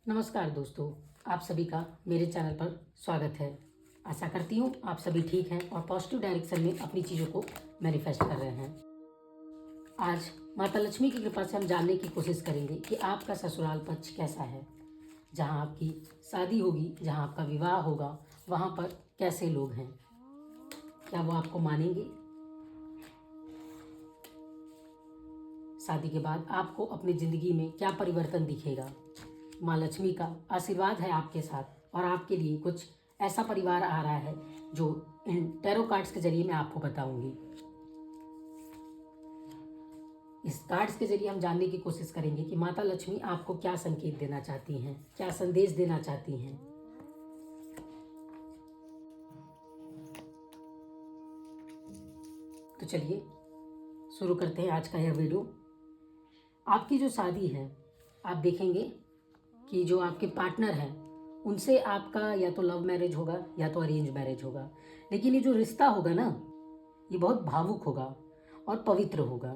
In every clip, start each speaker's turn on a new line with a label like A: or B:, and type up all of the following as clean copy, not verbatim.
A: नमस्कार दोस्तों, आप सभी का मेरे चैनल पर स्वागत है। आशा करती हूँ आप सभी ठीक हैं और पॉजिटिव डायरेक्शन में अपनी चीज़ों को मैनिफेस्ट कर रहे हैं। आज माता लक्ष्मी की कृपा से हम जानने की कोशिश करेंगे कि आपका ससुराल पक्ष कैसा है। जहाँ आपकी शादी होगी, जहाँ आपका विवाह होगा, वहाँ पर कैसे लोग हैं, क्या वो आपको मानेंगे। शादी के बाद आपको अपनी ज़िंदगी में क्या परिवर्तन दिखेगा। माँ लक्ष्मी का आशीर्वाद है आपके साथ और आपके लिए कुछ ऐसा परिवार आ रहा है जो इन टैरो कार्ड्स के जरिए मैं आपको बताऊंगी। इस कार्ड्स के जरिए हम जानने की कोशिश करेंगे कि माता लक्ष्मी आपको क्या संकेत देना चाहती हैं, क्या संदेश देना चाहती हैं। तो चलिए शुरू करते हैं आज का यह वीडियो। आपकी जो शादी है, आप देखेंगे कि जो आपके पार्टनर हैं उनसे आपका या तो लव मैरिज होगा या तो अरेंज मैरिज होगा, लेकिन ये जो रिश्ता होगा ना, ये बहुत भावुक होगा और पवित्र होगा।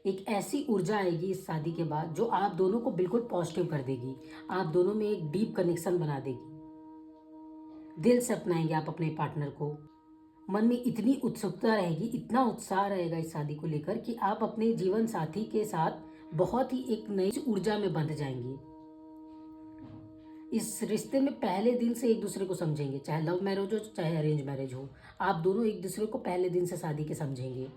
A: एक ऐसी ऊर्जा आएगी इस शादी के बाद जो आप दोनों को बिल्कुल पॉजिटिव कर देगी, आप दोनों में एक डीप कनेक्शन बना देगी। दिल से अपनाएंगे आप अपने पार्टनर को। मन में इतनी उत्सुकता रहेगी, इतना उत्साह रहेगा इस शादी को लेकर कि आप अपने जीवन साथी के साथ बहुत ही एक नई ऊर्जा में बंध जाएंगे। इस रिश्ते में पहले दिन से एक दूसरे को समझेंगे, चाहे लव मैरिज हो चाहे अरेंज मैरिज हो। आप दोनों एक दूसरे को पहले दिन से शादी के समझेंगे।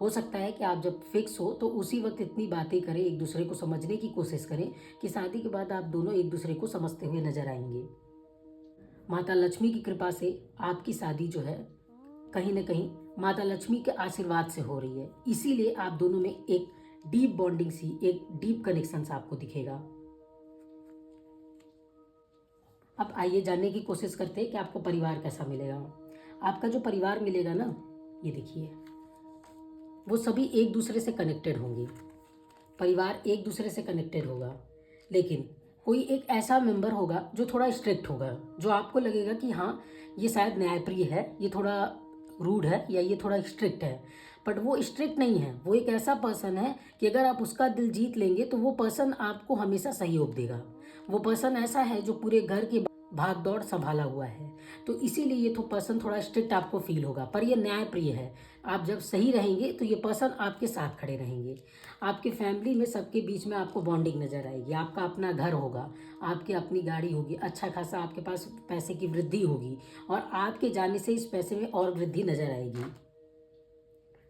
A: हो सकता है कि आप जब फिक्स हो तो उसी वक्त इतनी बातें करें, एक दूसरे को समझने की कोशिश करें कि शादी के बाद आप दोनों एक दूसरे को समझते हुए नजर आएंगे। माता लक्ष्मी की कृपा से आपकी शादी जो है कहीं ना कहीं माता लक्ष्मी के आशीर्वाद से हो रही है, इसीलिए आप दोनों में एक डीप बॉन्डिंग सी, एक डीप कनेक्शन आपको दिखेगा। अब आइए जानने की कोशिश करते हैं कि आपको परिवार कैसा मिलेगा। आपका जो परिवार मिलेगा ना, ये देखिए, वो सभी एक दूसरे से कनेक्टेड होंगे। परिवार एक दूसरे से कनेक्टेड होगा, लेकिन कोई एक ऐसा मेंबर होगा जो थोड़ा स्ट्रिक्ट होगा, जो आपको लगेगा कि हाँ, ये शायद न्यायप्रिय है, ये थोड़ा रूड है या ये थोड़ा स्ट्रिक्ट है। बट वो स्ट्रिक्ट नहीं है, वो एक ऐसा पर्सन है कि अगर आप उसका दिल जीत लेंगे तो वो पर्सन आपको हमेशा सहयोग देगा। वो पर्सन ऐसा है जो पूरे घर की भाग दौड़ संभाला हुआ है, तो इसीलिए ये तो पर्सन थोड़ा स्ट्रिक्ट आपको फील होगा, पर ये न्यायप्रिय है। आप जब सही रहेंगे तो ये पर्सन आपके साथ खड़े रहेंगे। आपके फैमिली में सबके बीच में आपको बॉन्डिंग नजर आएगी। आपका अपना घर होगा, आपकी अपनी गाड़ी होगी, अच्छा खासा आपके पास पैसे की वृद्धि होगी और आपके जाने से इस पैसे में और वृद्धि नजर आएगी।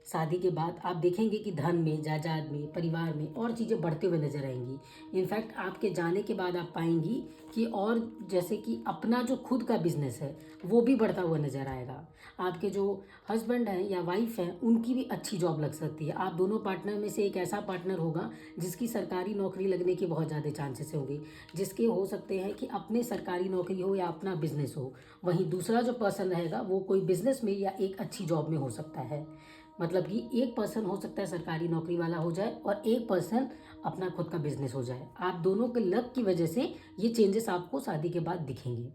A: शादी के बाद आप देखेंगे कि धन में, जायदाद में, परिवार में और चीज़ें बढ़ते हुए नजर आएंगी। इनफैक्ट आपके जाने के बाद आप पाएंगी कि और जैसे कि अपना जो खुद का बिजनेस है वो भी बढ़ता हुआ नजर आएगा। आपके जो हस्बैंड हैं या वाइफ हैं उनकी भी अच्छी जॉब लग सकती है। आप दोनों पार्टनर में से एक ऐसा पार्टनर होगा जिसकी सरकारी नौकरी लगने के बहुत ज़्यादा चांसेस होंगे, जिसके हो सकते हैं कि अपने सरकारी नौकरी हो या अपना बिजनेस हो। वहीं दूसरा जो पर्सन रहेगा वो कोई बिजनेस में या एक अच्छी जॉब में हो सकता है। मतलब कि एक पर्सन हो सकता है सरकारी नौकरी वाला हो जाए और एक पर्सन अपना खुद का बिजनेस हो जाए। आप दोनों के लक की वजह से ये चेंजेस आपको शादी के बाद दिखेंगे।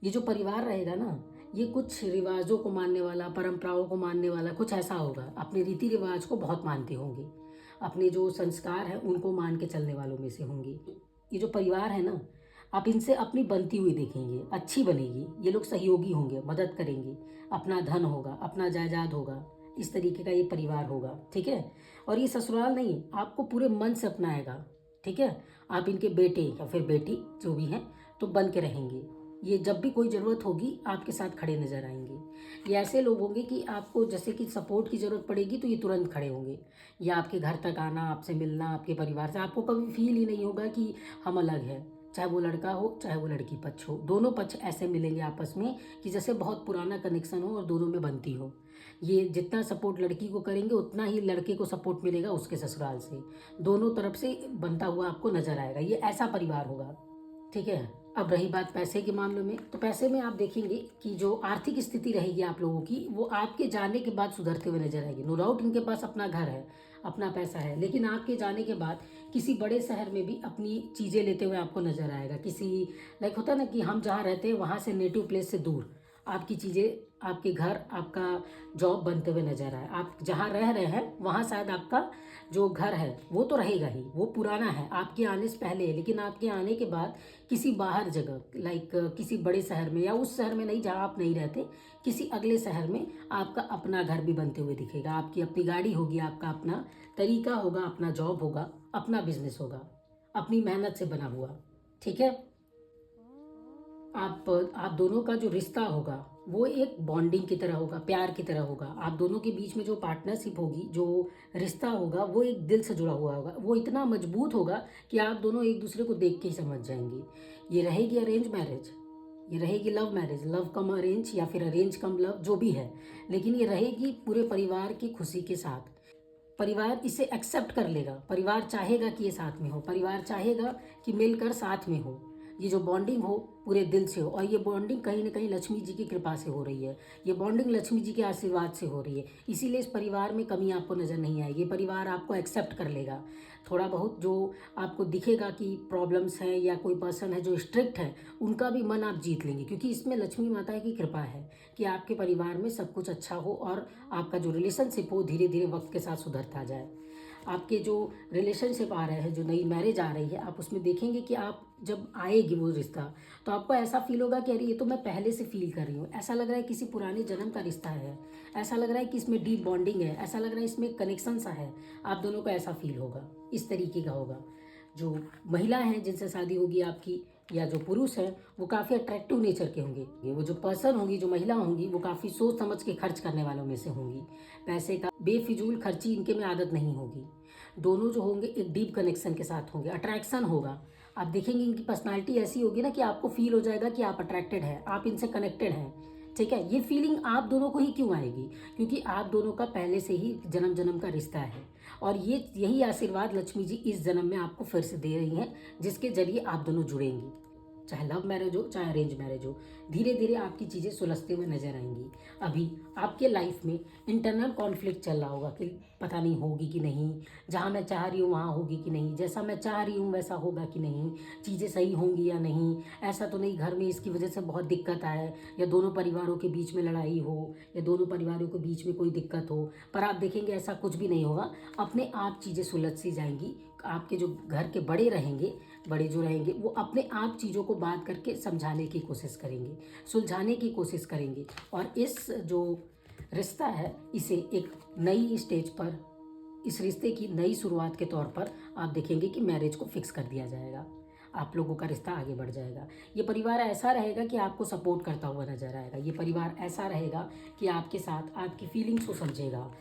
A: ये जो परिवार रहेगा ना, ये कुछ रिवाजों को मानने वाला, परंपराओं को मानने वाला कुछ ऐसा होगा। अपने रीति रिवाज को बहुत मानते होंगे, अपने जो संस्कार हैं उनको मान के चलने वालों में से होंगे। ये जो परिवार है ना, आप इनसे अपनी बनती हुई देखेंगे, अच्छी बनेगी। ये लोग सहयोगी होंगे, मदद करेंगे, अपना धन होगा, अपना जायदाद होगा, इस तरीके का ये परिवार होगा। ठीक है, और ये ससुराल नहीं, आपको पूरे मन से अपनाएगा। ठीक है, आप इनके बेटे या फिर बेटी जो भी हैं तो बन के रहेंगे। ये जब भी कोई ज़रूरत होगी आपके साथ खड़े नजर आएंगे। ये ऐसे लोग होंगे कि आपको जैसे कि सपोर्ट की ज़रूरत पड़ेगी तो ये तुरंत खड़े होंगे। ये आपके घर तक आना, आपसे मिलना, आपके परिवार से, आपको कभी फील ही नहीं होगा कि हम अलग हैं। चाहे वो लड़का हो चाहे वो लड़की पक्ष हो, दोनों पक्ष ऐसे मिलेंगे आपस में कि जैसे बहुत पुराना कनेक्शन हो और दोनों में बनती हो। ये जितना सपोर्ट लड़की को करेंगे उतना ही लड़के को सपोर्ट मिलेगा उसके ससुराल से। दोनों तरफ से बनता हुआ आपको नजर आएगा। ये ऐसा परिवार होगा। ठीक है, अब रही बात पैसे के मामले में, तो पैसे में आप देखेंगे कि जो आर्थिक स्थिति रहेगी आप लोगों की वो आपके जाने के बाद सुधरते हुए नजर आएगी। नो डाउट इनके पास अपना घर है, अपना पैसा है, लेकिन आपके जाने के बाद किसी बड़े शहर में भी अपनी चीज़ें लेते हुए आपको नजर आएगा। किसी लाइक होता है ना कि हम जहाँ रहते हैं वहाँ से नेटिव प्लेस से दूर आपकी चीज़ें आपके घर, आपका जॉब बनते हुए नजर आए। आप जहाँ रह रहे हैं वहाँ शायद आपका जो घर है वो तो रहेगा ही, वो पुराना है, आपके आने से पहले है, लेकिन आपके आने के बाद किसी बाहर जगह लाइक किसी बड़े शहर में, या उस शहर में नहीं जहाँ आप नहीं रहते, किसी अगले शहर में आपका अपना घर भी बनते हुए दिखेगा। आपकी अपनी गाड़ी होगी, आपका अपना तरीका होगा, अपना जॉब होगा, अपना बिजनेस होगा, अपनी मेहनत से बना हुआ। ठीक है। आप दोनों का जो रिश्ता होगा वो एक बॉन्डिंग की तरह होगा, प्यार की तरह होगा। आप दोनों के बीच में जो पार्टनरशिप होगी, जो रिश्ता होगा, वो एक दिल से जुड़ा हुआ होगा, वो इतना मजबूत होगा कि आप दोनों एक दूसरे को देख के ही समझ जाएंगे। ये रहेगी अरेंज मैरिज, ये रहेगी लव मैरिज, लव कम अरेंज या फिर अरेंज कम लव, जो भी है, लेकिन ये रहेगी पूरे परिवार की खुशी के साथ। परिवार इसे एक्सेप्ट कर लेगा, परिवार चाहेगा कि ये साथ में हो, परिवार चाहेगा कि मिलकर साथ में हो, ये जो बॉन्डिंग हो पूरे दिल से हो। और ये बॉन्डिंग कहीं ना कहीं लक्ष्मी जी की कृपा से हो रही है, ये बॉन्डिंग लक्ष्मी जी के आशीर्वाद से हो रही है। इसीलिए इस परिवार में कमी आपको नज़र नहीं आएगी, ये परिवार आपको एक्सेप्ट कर लेगा। थोड़ा बहुत जो आपको दिखेगा कि प्रॉब्लम्स हैं या कोई पर्सन है जो स्ट्रिक्ट है, उनका भी मन आप जीत लेंगे, क्योंकि इसमें लक्ष्मी माता की कृपा है कि आपके परिवार में सब कुछ अच्छा हो और आपका जो रिलेशनशिप हो धीरे धीरे वक्त के साथ सुधरता जाए। आपके जो रिलेशनशिप आ रहे हैं, जो नई मैरिज आ रही है, आप उसमें देखेंगे कि आप जब आएगी वो रिश्ता, तो आपको ऐसा फील होगा कि अरे ये तो मैं पहले से फील कर रही हूँ, ऐसा लग रहा है किसी पुराने जन्म का रिश्ता है, ऐसा लग रहा है कि इसमें डीप बॉन्डिंग है, ऐसा लग रहा है इसमें कनेक्शन सा है। आप दोनों को ऐसा फील होगा, इस तरीके का होगा। जो महिला हैं जिनसे शादी होगी आपकी, या जो पुरुष हैं, वो काफ़ी अट्रैक्टिव नेचर के होंगे। वो जो पर्सन होंगी, जो महिला होंगी, वो काफ़ी सोच समझ के खर्च करने वालों में से होंगी। पैसे का बेफिजूल खर्ची इनके में आदत नहीं होगी। दोनों जो होंगे एक डीप कनेक्शन के साथ होंगे, अट्रैक्शन होगा। आप देखेंगे इनकी पर्सनालिटी ऐसी होगी ना कि आपको फील हो जाएगा कि आप अट्रैक्टेड हैं, आप इनसे कनेक्टेड हैं। ठीक है। ये फीलिंग आप दोनों को ही क्यों आएगी? क्योंकि आप दोनों का पहले से ही जन्म जन्म का रिश्ता है, और ये यही आशीर्वाद लक्ष्मी जी इस जन्म में आपको फिर से दे रही हैं, जिसके जरिए आप दोनों जुड़ेंगी। चाहे लव मैरिज हो चाहे अरेंज मैरिज हो, धीरे धीरे आपकी चीज़ें सुलझते हुए नजर आएंगी। अभी आपके लाइफ में इंटरनल कॉन्फ्लिक्ट चल रहा होगा कि पता नहीं होगी कि नहीं, जहाँ मैं चाह रही हूँ वहाँ होगी कि नहीं, जैसा मैं चाह रही हूँ वैसा होगा कि नहीं, चीज़ें सही होंगी या नहीं, ऐसा तो नहीं घर में इसकी वजह से बहुत दिक्कत आए, या दोनों परिवारों के बीच में लड़ाई हो, या दोनों परिवारों के बीच में कोई दिक्कत हो। पर आप देखेंगे ऐसा कुछ भी नहीं होगा, अपने आप चीज़ें सुलझ सी जाएंगी। आपके जो घर के बड़े रहेंगे, बड़े जो रहेंगे, वो अपने आप चीज़ों को बात करके समझाने की कोशिश करेंगे, सुलझाने की कोशिश करेंगे, और इस जो रिश्ता है इसे एक नई स्टेज पर, इस रिश्ते की नई शुरुआत के तौर पर आप देखेंगे कि मैरिज को फिक्स कर दिया जाएगा। आप लोगों का रिश्ता आगे बढ़ जाएगा। ये परिवार ऐसा रहेगा कि आपको सपोर्ट करता हुआ नजर आएगा। ये परिवार ऐसा रहेगा कि आपके साथ आपकी फीलिंग्स को समझेगा।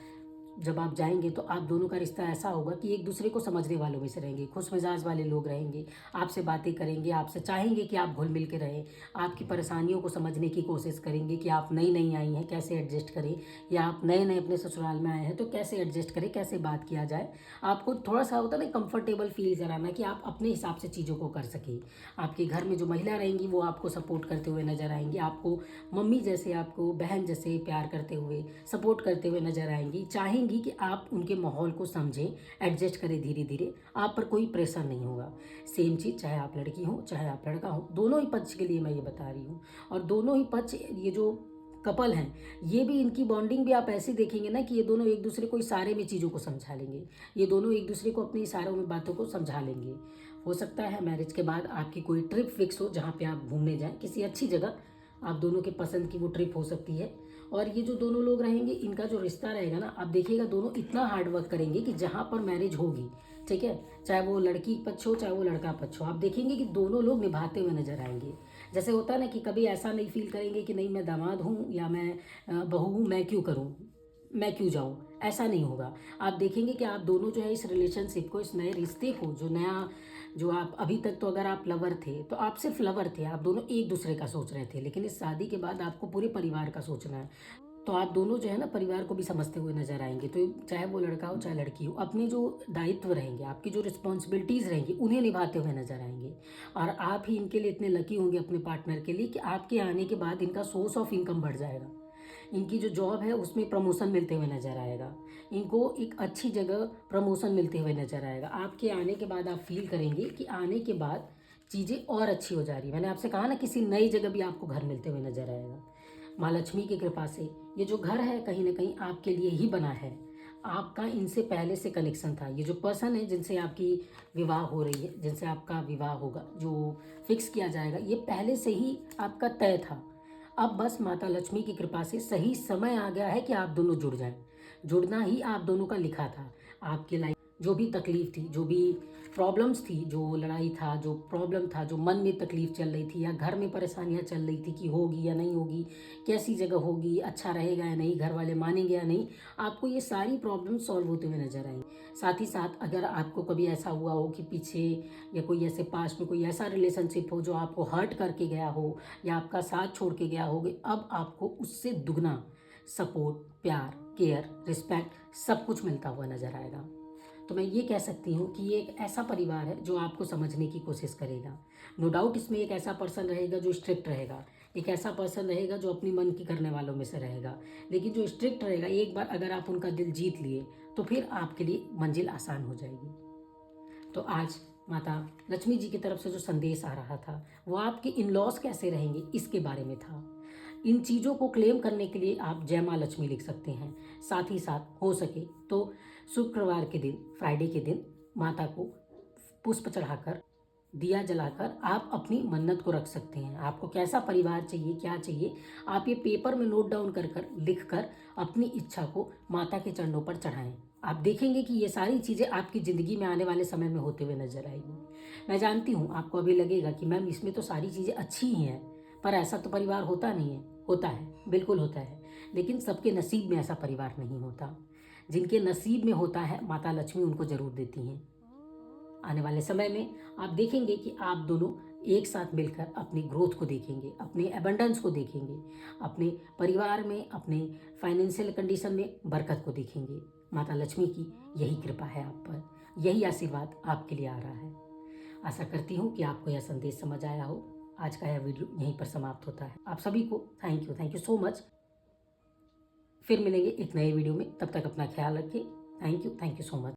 A: जब आप जाएंगे तो आप दोनों का रिश्ता ऐसा होगा कि एक दूसरे को समझने वालों में से रहेंगे, खुश मिजाज वाले लोग रहेंगे, आपसे बातें करेंगे, आपसे चाहेंगे कि आप घुल मिल के रहें, आपकी परेशानियों को समझने की कोशिश करेंगे कि आप नई नई आई हैं कैसे एडजस्ट करें, या आप नए नए अपने ससुराल में आए हैं तो कैसे एडजस्ट करें, कैसे बात किया जाए। आपको थोड़ा सा होता है ना कंफर्टेबल फील कराना, कि आप अपने हिसाब से चीज़ों को कर सकें। आपके घर में जो महिला रहेंगी वो आपको सपोर्ट करते हुए नजर आएंगी, आपको मम्मी जैसे, आपको बहन जैसे प्यार करते हुए, सपोर्ट करते हुए नजर आएंगी, चाहेंगी कि आप उनके माहौल को समझें, एडजस्ट करें धीरे धीरे। आप पर कोई प्रेशर नहीं होगा। सेम चीज़ चाहे आप लड़की हो चाहे आप लड़का हो, दोनों ही पक्ष के लिए मैं ये बता रही हूँ। और दोनों ही पक्ष, ये जो कपल हैं, ये भी, इनकी बॉन्डिंग भी आप ऐसी देखेंगे ना कि ये दोनों एक दूसरे को इशारे में चीज़ों को समझा लेंगे, ये दोनों एक दूसरे को अपने इशारों में बातों को समझा लेंगे। हो सकता है मैरिज के बाद आपकी कोई ट्रिप फिक्स हो जहाँ पे आप घूमने जाएं किसी अच्छी जगह, आप दोनों के पसंद की वो ट्रिप हो सकती है। और ये जो दोनों लोग रहेंगे, इनका जो रिश्ता रहेगा ना, आप देखिएगा दोनों इतना हार्ड वर्क करेंगे कि जहाँ पर मैरिज होगी, ठीक है, चाहे वो लड़की पक्ष हो चाहे वो लड़का पक्ष हो, आप देखेंगे कि दोनों लोग निभाते हुए नजर आएंगे। जैसे होता है ना कि कभी ऐसा नहीं फील करेंगे कि नहीं मैं दामाद हूँ या मैं बहू हूँ, मैं क्यों करूँ, मैं क्यों जाऊँ, ऐसा नहीं होगा। आप देखेंगे कि आप दोनों जो है इस रिलेशनशिप को, इस नए रिश्ते को, जो नया, जो आप अभी तक तो अगर आप लवर थे तो आप सिर्फ लवर थे, आप दोनों एक दूसरे का सोच रहे थे, लेकिन इस शादी के बाद आपको पूरे परिवार का सोचना है। तो आप दोनों जो है ना परिवार को भी समझते हुए नजर आएंगे। तो चाहे वो लड़का हो चाहे लड़की हो, अपने जो दायित्व रहेंगे, आपकी जो रिस्पॉन्सिबिलिटीज़ रहेंगी, उन्हें निभाते हुए नजर आएंगे। और आप ही इनके लिए इतने लकी होंगे अपने पार्टनर के लिए कि आपके आने के बाद इनका सोर्स ऑफ इनकम बढ़ जाएगा, इनकी जो जॉब है उसमें प्रमोशन मिलते हुए नजर आएगा, इनको एक अच्छी जगह प्रमोशन मिलते हुए नजर आएगा। आपके आने के बाद आप फील करेंगे कि आने के बाद चीज़ें और अच्छी हो जा रही है। मैंने आपसे कहा ना किसी नई जगह भी आपको घर मिलते हुए नजर आएगा। माँ लक्ष्मी की कृपा से ये जो घर है कहीं ना कहीं आपके लिए ही बना है। आपका इनसे पहले से कनेक्शन था। ये जो पर्सन है जिनसे आपकी विवाह हो रही है, जिनसे आपका विवाह होगा, जो फिक्स किया जाएगा, ये पहले से ही आपका तय था। अब बस माता लक्ष्मी की कृपा से सही समय आ गया है कि आप दोनों जुड़ जाएं। जुड़ना ही आप दोनों का लिखा था। आपकी लाइफ जो भी तकलीफ थी, जो भी प्रॉब्लम्स थी, जो लड़ाई था, जो प्रॉब्लम था, जो मन में तकलीफ चल रही थी या घर में परेशानियां चल रही थी कि होगी या नहीं होगी, कैसी जगह होगी, अच्छा रहेगा या नहीं, घर वाले मानेंगे या नहीं, आपको ये सारी प्रॉब्लम सॉल्व होते हुए नजर आई। साथ ही साथ अगर आपको कभी ऐसा हुआ हो कि पीछे या कोई ऐसे पास्ट में कोई ऐसा रिलेशनशिप हो जो आपको हर्ट करके गया हो या आपका साथ छोड़ के गया हो, अब आपको उससे दुगना सपोर्ट, प्यार, केयर, रिस्पेक्ट सब कुछ मिलता हुआ नजर आएगा। तो मैं ये कह सकती हूँ कि ये एक ऐसा परिवार है जो आपको समझने की कोशिश करेगा। नो डाउट इसमें एक ऐसा पर्सन रहेगा जो स्ट्रिक्ट रहेगा, एक ऐसा पर्सन रहेगा जो अपनी मन की करने वालों में से रहेगा, लेकिन जो स्ट्रिक्ट रहेगा, एक बार अगर आप उनका दिल जीत लिए तो फिर आपके लिए मंजिल आसान हो जाएगी। तो आज माता लक्ष्मी जी की तरफ से जो संदेश आ रहा था वो आपके इन लॉस कैसे रहेंगे इसके बारे में था। इन चीज़ों को क्लेम करने के लिए आप जय माँ लक्ष्मी लिख सकते हैं। साथ ही साथ हो सके तो शुक्रवार के दिन, फ्राइडे के दिन माता को पुष्प चढ़ाकर, दिया जलाकर आप अपनी मन्नत को रख सकते हैं। आपको कैसा परिवार चाहिए, क्या चाहिए, आप ये पेपर में नोट डाउन कर कर लिख कर अपनी इच्छा को माता के चरणों पर चढ़ाएं। आप देखेंगे कि ये सारी चीज़ें आपकी ज़िंदगी में आने वाले समय में होते हुए नजर आएगी। मैं जानती हूँ आपको अभी लगेगा कि मैम इसमें तो सारी चीज़ें अच्छी ही हैं, पर ऐसा तो परिवार होता नहीं है। होता है, बिल्कुल होता है, लेकिन सबके नसीब में ऐसा परिवार नहीं होता। जिनके नसीब में होता है माता लक्ष्मी उनको जरूर देती हैं। आने वाले समय में आप देखेंगे कि आप दोनों एक साथ मिलकर अपनी ग्रोथ को देखेंगे, अपने एबंडेंस को देखेंगे, अपने परिवार में, अपने फाइनेंशियल कंडीशन में बरकत को देखेंगे। माता लक्ष्मी की यही कृपा है आप पर, यही आशीर्वाद आपके लिए आ रहा है। आशा करती हूँ कि आपको यह संदेश समझ आया हो। आज का यह वीडियो यहीं पर समाप्त होता है। आप सभी को थैंक यू सो मच। फिर मिलेंगे एक नए वीडियो में, तब तक अपना ख्याल रखें। Thank you so much.